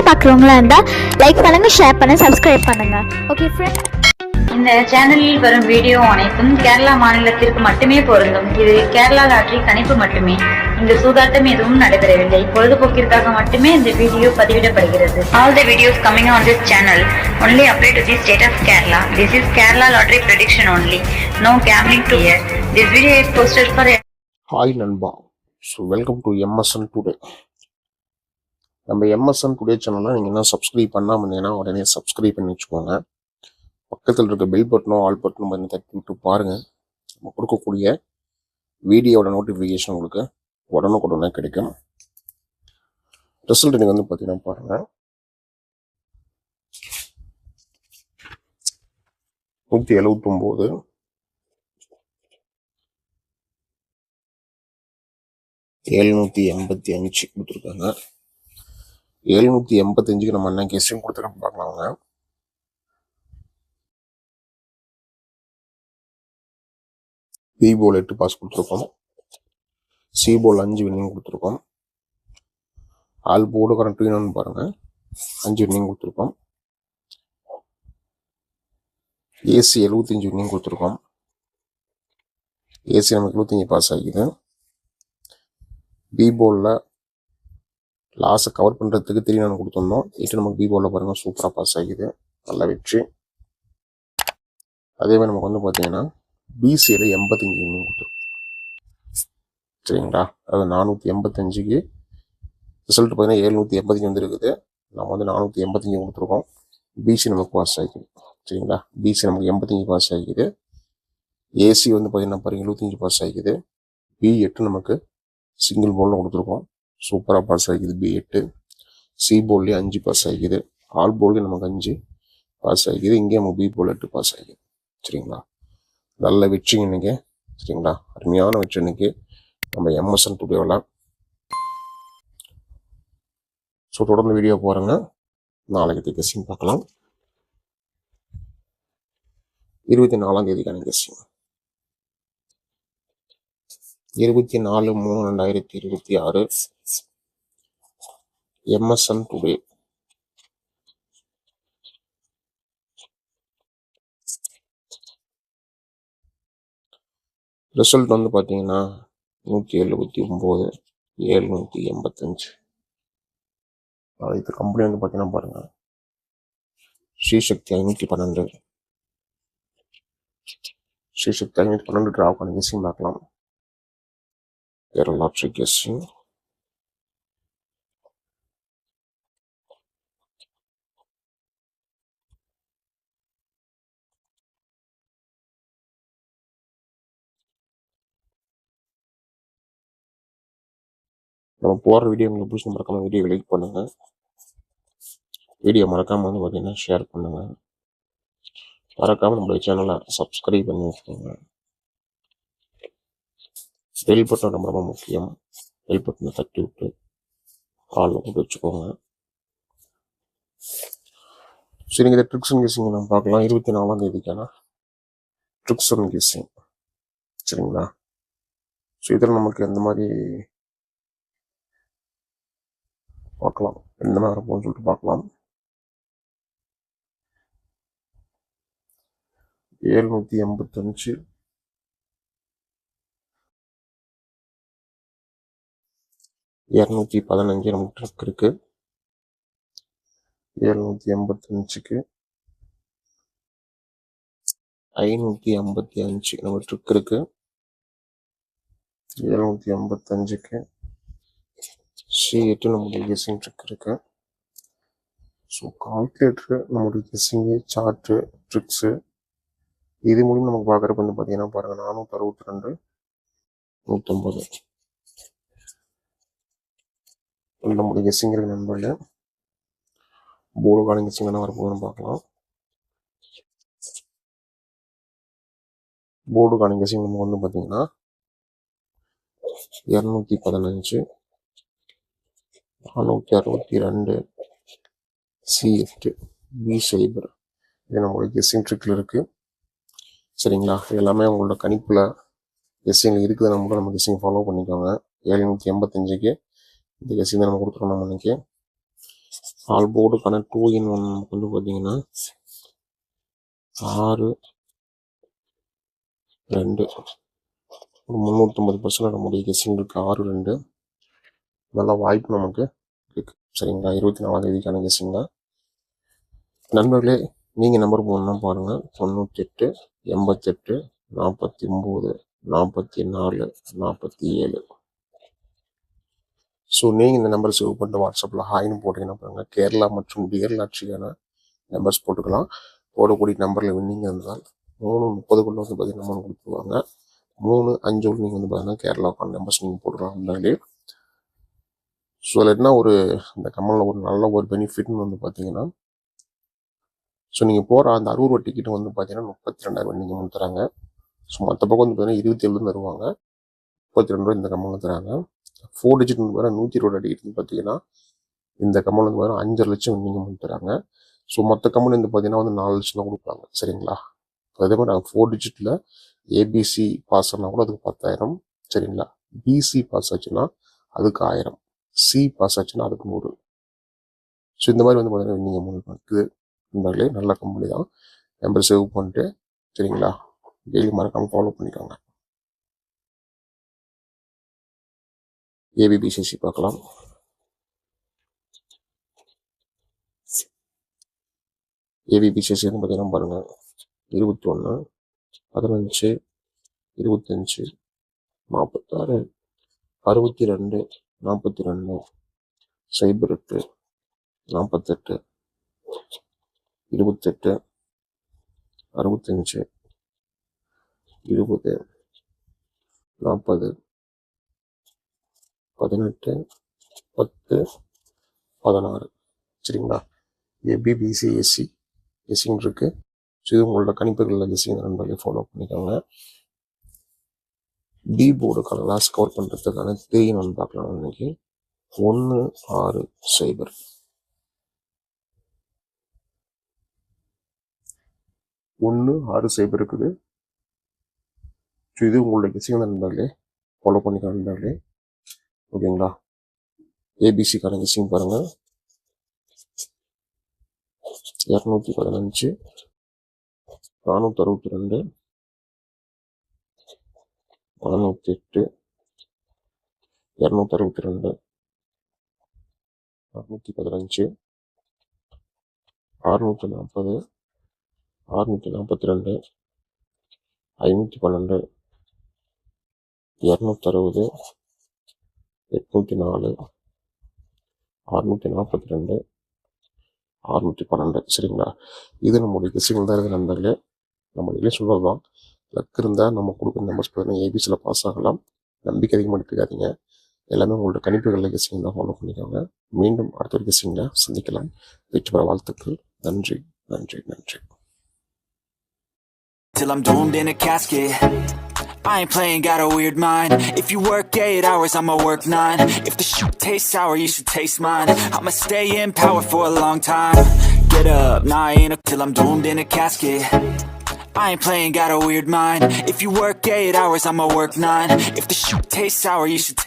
பார்க்குறவங்களா இருந்தால் லைக் பண்ணுங்கள், ஷேர் பண்ணுங்கள், சப்ஸ்கிரைப் பண்ணுங்கள். ஓகே ஃப்ரெண்ட், இந்த சேனலில் வரும் வீடியோ அனைத்தும் கேரளா மாநிலத்திற்கு மட்டுமே பொருந்தும். இது கேரளா லாட்டரி கணிப்பு மட்டுமே. இங்கு சூதாட்டம் எதுவும் நடைபெறவில்லை. பொழுதுபோக்கிற்காக மட்டுமே இந்த video பதிவிடப்படுகிறது. All the videos coming on this channel only apply to the state of Kerala. This is Kerala lottery prediction only. No gambling to here. This video is posted for. Hi நண்பா. So welcome to MSN today. நம்ம MSN today சேனலில் நீங்கள் என்ன subscribe பண்ணாமல் இருந்தீங்கன்னா உடனே subscribe பண்ணி வச்சுக்கோங்க. பக்கத்தில் இருக்க பெல் பட்டனும் ஆல் பட்டனும் பண்ணி தட்டி விட்டு பாருங்கள். நம்ம கொடுக்கக்கூடிய வீடியோட நோட்டிஃபிகேஷன் உங்களுக்கு உடனுக்குடனே கிடைக்கும். ரிசல்ட் நீங்கள் பார்த்தீங்கன்னா பாருங்கள், 179, 785 கொடுத்துருக்காங்க. 785க்கு நம்ம என்ன கெஸ்டிங் கொடுத்துருக்கோம் பார்க்கலாங்க. பி போல் 8 பாஸ் கொடுத்துருக்கோம். சி போல் 5 வின்னிங் கொடுத்துருக்கோம். ஆல் போர்டு கரண்ட் என்னன்னு பாருங்க, 5 வின்னிங் கொடுத்துருக்கோம். ஏசி 75 வின்னிங் கொடுத்துருக்கோம். ஏசி நமக்கு 25 பாஸ் ஆகிக்குது. பி போலில் லாஸை கவர் பண்ணுறதுக்கு 3 கொடுத்துருந்தோம். 8 நமக்கு பி போலில் பாருங்கள் சூப்பராக பாஸ் ஆகிக்குது. நல்ல வெற்றி. அதே மாதிரி நமக்கு பார்த்தீங்கன்னா பிசியில் 85 வின்னிங் கொடுத்துருக்கோம். சரிங்களா, அது 485க்கு ரிசல்ட் பார்த்தீங்கன்னா 785 வந்துருக்குது. நம்ம 485 கொடுத்துருக்கோம். பிசி நமக்கு பாஸ் ஆகிக்குது. சரிங்களா, பிசி நமக்கு 85 பாஸ் ஆகிக்குது. ஏசி பார்த்தீங்கன்னா பாருங்க 75 பாஸ் ஆகிக்குது. B8 நமக்கு சிங்கிள் போலில் கொடுத்துருக்கோம். சூப்பராக பாஸ் ஆகிக்குது B8. சி போல்லேயே 5 பாஸ் ஆகிக்குது. ஆல் போல்லேயே நமக்கு 5 பாஸ் ஆகிக்குது. இங்கே நமக்கு பி போல் 8 பாஸ் ஆகிக்குது. சரிங்களா, நல்ல வெற்றிங்க இன்னைக்கு. சரிங்களா, அருமையான வெற்றி இன்னைக்கு நம்ம எம்எஸ்என் டுடேவில். ஸோ தொடர்ந்து வீடியோ போகிறேங்க. நாளைக்கு கெஸ்டிங் பார்க்கலாம். 24ஆம் தேதிக்கான கெஸ்டிங் 24/3/2026 எம்எஸ்என் டுடே. ரிசல்ட் பார்த்தீங்கன்னா 179, 785. இது கம்பெனி பார்த்தீங்கன்னா பாருங்க, ஸ்ரீசக்தி 512, ஸ்ரீசக்தி 512 டிராவுக்கான கெஸ்டிங் பார்க்கலாம். There are lots of guessing. நம்ம போகிற வீடியோ உங்களுக்கு பிடிச்சி மறக்காம வீடியோ லைக் பண்ணுங்க. வீடியோ மறக்காம பார்த்தீங்கன்னா ஷேர் பண்ணுங்க. மறக்காம நம்மளுடைய சேனலை சப்ஸ்கிரைப் பண்ணி வச்சுக்கோங்க. பெல் பட்டன் ரொம்ப ரொம்ப முக்கியம். பெல் பட்டனை தட்டி விட்டு காலில் போட்டு வச்சுக்கோங்க. சரிங்க, இந்த ட்ரிக்ஸ் அண்ட் கெஸ்ஸிங் நம்ம பார்க்கலாம். 24ஆம் தேதிக்கான ட்ரிக்ஸ் அண்ட் கெஸ்ஸிங். சரிங்களா, ஸோ இதில் நமக்கு எந்த மாதிரி பார்க்கலாம், எந்த மாதிரி இருக்கும்னு சொல்லிட்டு பார்க்கலாம். 785, 215 நமக்கு ட்ரிக் இருக்கு. 785க்கு 555 நமக்கு ட்ரிக் இருக்கு. 785க்கு C8 நம்முடைய கெஸ்ஸிங் ட்ரிக் இருக்கு. ஸோ கால்குலேட்டரு நம்முடைய கெஸ்ஸிங்கு, சார்ட்டு, ட்ரிக்ஸு இது மூலியம் நமக்கு பார்க்குறப்ப பார்த்தீங்கன்னா பாருங்கள் 462, 150 நம்முடைய கெஸ்ஸிங் இருக்கு நண்பர்களே. போர்டுக்கான கெஸ்ஸிங் என்ன வரப்போகுதுன்னு பார்க்கலாம். போர்டுக்கான கெஸ்ஸிங் நம்ம பார்த்தீங்கன்னா 215, 462, C8, B0 இது நம்மளுடைய கெஸ்ஸிங் ட்ரிக்கில் இருக்குது. சரிங்களா, எல்லாமே உங்களோட கணிப்பில் கெஸ்ஸிங்கில் இருக்குது. நம்ம கெஸ்ஸிங் ஃபாலோ பண்ணிக்கோங்க. 785க்கு இந்த கெஸ்ஸிங் தான் நம்ம கொடுத்துருவோம் நம்ம இன்னைக்கு. ஆல் போர்டுக்கான 2-in-1 வந்து பார்த்தீங்கன்னா 6 2 ஒரு 350% நம்முடைய கெஸ்ஸிங் இருக்குது. 6 2 நல்ல வாய்ப்பு நமக்கு இருக்கு. சரிங்களா, 24ஆம் தேதிக்கான கெஸ்ஸிங் தான். நண்பர்களே, நீங்கள் நம்பர் போடணும்னா பாருங்கள், 98 88 49 44 47. ஸோ நீங்கள் இந்த நம்பர் சேவ் பண்ணிட்டு வாட்ஸ்அப்பில் ஹாய்னு போட்டிங்கன்னா பாருங்கள், கேரளா மற்றும் டியர் லாட்ரிக்கான நம்பர்ஸ் போட்டுக்கலாம். போடக்கூடிய நம்பரில் வின்னிங் இருந்தால் 3:30 வந்து பார்த்தீங்கன்னா அமௌண்ட் கொடுத்துருவாங்க. 3:05 நீங்கள் வந்து பார்த்தீங்கன்னா கேரளாவுக்கான நம்பர்ஸ் நீங்கள் போட்டுக்கலாம் இருந்தாலே. ஸோ அதில் என்ன ஒரு இந்த கம்மலில் ஒரு நல்ல ஒரு பெனிஃபிட்னு வந்து பார்த்தீங்கன்னா, ஸோ நீங்கள் போகிற அந்த 60 ரூபா டிக்கெட்டு வந்து பார்த்தீங்கன்னா 32,000 நீங்கள் வந்து தராங்க. ஸோ மற்ற பக்கம் வந்து பார்த்தீங்கன்னா 27 தருவாங்க, 32 ரூபா இந்த கம்மலில் தராங்க. 4 டிஜிட் வந்து பார்த்தீங்கன்னா 120 டிக்கெட் பார்த்தீங்கன்னா இந்த கம்மல் வந்து பார்த்தீங்கன்னா 5 லட்சம் நீங்கள் வந்து தராங்க. ஸோ மற்ற கம்பெனி வந்து பார்த்தீங்கன்னா வந்து 4 லட்சம் தான் கொடுப்பாங்க. சரிங்களா, அதே மாதிரி நாங்கள் 4 டிஜிட்டில் ஏபிசி பாஸ் ஆனால் கூட அதுக்கு 10,000. சரிங்களா, பிசி பாஸ் ஆச்சுன்னா அதுக்கு 1000, சி பாஸ் ஆச்சுன்னா அதுக்கு 100. ஸோ இந்த மாதிரி வந்து பார்த்தீங்கன்னா நீங்கள் அமௌண்ட் இருக்குது. இருந்தாலே நல்ல கம்பெனி தான். நம்பர் சேவ் பண்ணிட்டு சரிங்களா, டெய்லி மறக்காமல் ஃபாலோ பண்ணிக்கோங்க. ஏபிபிசிசி பார்க்கலாம். ஏபிபிசிசி வந்து பார்த்தீங்கன்னா பாருங்கள், 21 15 25 46 62 42 08 48 28 65 20 40 18 10 16. சரிங்களா, ஏபிபிசிஎஸ்சி கெஸ்ஸிங் இருக்கு. ஸோ இது உங்களோட கணிப்புகளில் கெஸ்ஸிங் நண்பர்களே ஃபாலோ பண்ணிக்கோங்க. டி போர்டுக்கான லாஸ்ட் கவர் பண்ணுறதுக்கான 3-in-1 பார்க்கலாம். இன்னைக்கு 1 6 0 1 6 0 இருக்குது. ஸோ இது உங்களோட கெஸ்ஸிங் நண்பர்களே ஃபாலோ பண்ணிக்கலாம் நண்பர்களே. ஓகேங்களா, ஏபிசிக்கான கெஸ்ஸிங் பாருங்கள், 215 462 408 262 415 640 642 512 260 804 642 612. சரிங்களா, இது நம்மளுடைய கெஸ்ஸிங் தான் இருக்குது நண்பர்களே. நம்ம இதிலே சொல்கிறது தான், லக் இருந்தால் நம்ம கொடுக்குற நம்பர்ஸ் பார்த்தீங்கன்னா ஏபிசியில் பாஸ் ஆகலாம். நம்பிக்கை அதிகமாக எடுத்துக்காதீங்க. எல்லாமே உங்களோட கணிப்புகளில் கெஸ்ஸிங் தான் ஃபாலோ பண்ணிக்கோங்க. மீண்டும் அடுத்த ஒரு கெஸ்ஸிங்கில் சந்திக்கலாம். வெற்றி பெற வாழ்த்துக்கள். நன்றி நன்றி நன்றி. Till I'm doomed in a casket, I ain't playing, got a weird mind. If you work 8 hours, I'ma work 9. If the shoot tastes sour, you should taste mine. I'ma stay in power for a long time. Get up, nah, I ain't till I'm doomed in a casket. I ain't playing, got a weird mind. If you work 8 hours, I'ma work 9. If the shoot tastes sour, you should